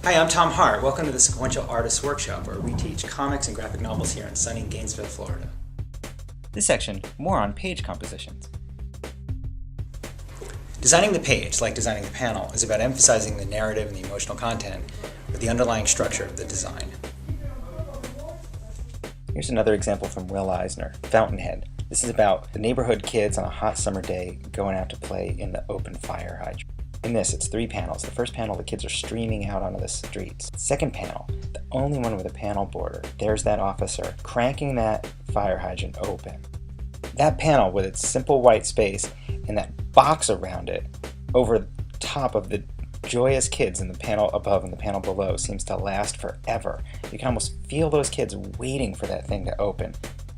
Hi, I'm Tom Hart. Welcome to the Sequential Artists Workshop, where we teach comics and graphic novels here in sunny Gainesville, Florida. This section, more on page compositions. Designing the page, like designing the panel, is about emphasizing the narrative and the emotional content with the underlying structure of the design. Here's another example from Will Eisner, Fountainhead. This is about the neighborhood kids on a hot summer day going out to play in the open fire hydrant. In this, it's 3 panels. The first panel, the kids are streaming out onto the streets. Second panel, the only one with a panel border, there's that officer cranking that fire hydrant open. That panel with its simple white space and that box around it over top of the joyous kids in the panel above and the panel below seems to last forever. You can almost feel those kids waiting for that thing to open.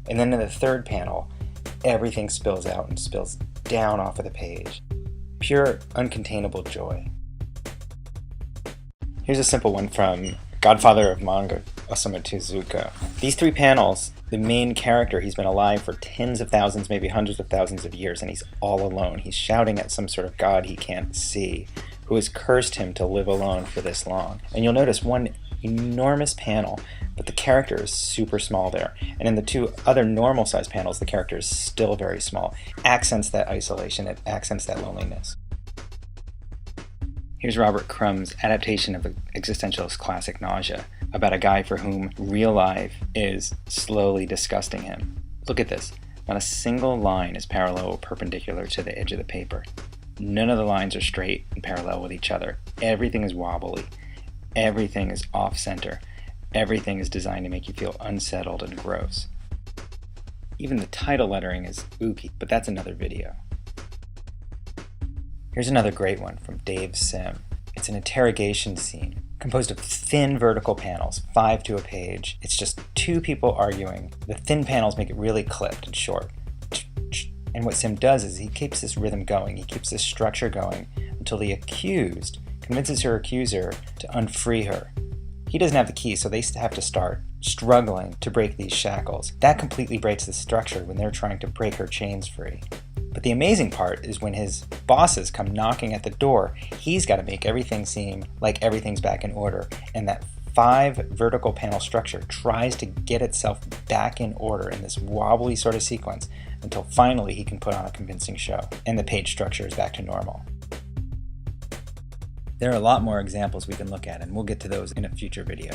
And then in the third panel, everything spills out and spills down off of the page. Pure, uncontainable joy. Here's a simple one from Godfather of Manga, Osamu Tezuka. These 3 panels, the main character, he's been alive for tens of thousands, maybe hundreds of thousands of years, and he's all alone. He's shouting at some sort of god he can't see, who has cursed him to live alone for this long. And you'll notice one enormous panel, but the character is super small there. And in the 2 other normal sized panels, the character is still very small. Accents that isolation, it accents that loneliness. Here's Robert Crumb's adaptation of the existentialist classic Nausea, about a guy for whom real life is slowly disgusting him. Look at this. Not a single line is parallel or perpendicular to the edge of the paper. None of the lines are straight and parallel with each other. Everything is wobbly. Everything is off-center. Everything is designed to make you feel unsettled and gross. Even the title lettering is ooky, but that's another video. Here's another great one from Dave Sim. It's an interrogation scene, composed of thin vertical panels, 5 to a page. It's just 2 people arguing. The thin panels make it really clipped and short. And what Sim does is he keeps this rhythm going, he keeps this structure going until the accused convinces her accuser to unfree her. He doesn't have the key, so they have to start struggling to break these shackles. That completely breaks the structure when they're trying to break her chains free. But the amazing part is when his bosses come knocking at the door, he's got to make everything seem like everything's back in order, and that 5 vertical panel structure tries to get itself back in order in this wobbly sort of sequence until finally he can put on a convincing show, and the page structure is back to normal. There are a lot more examples we can look at, and we'll get to those in a future video.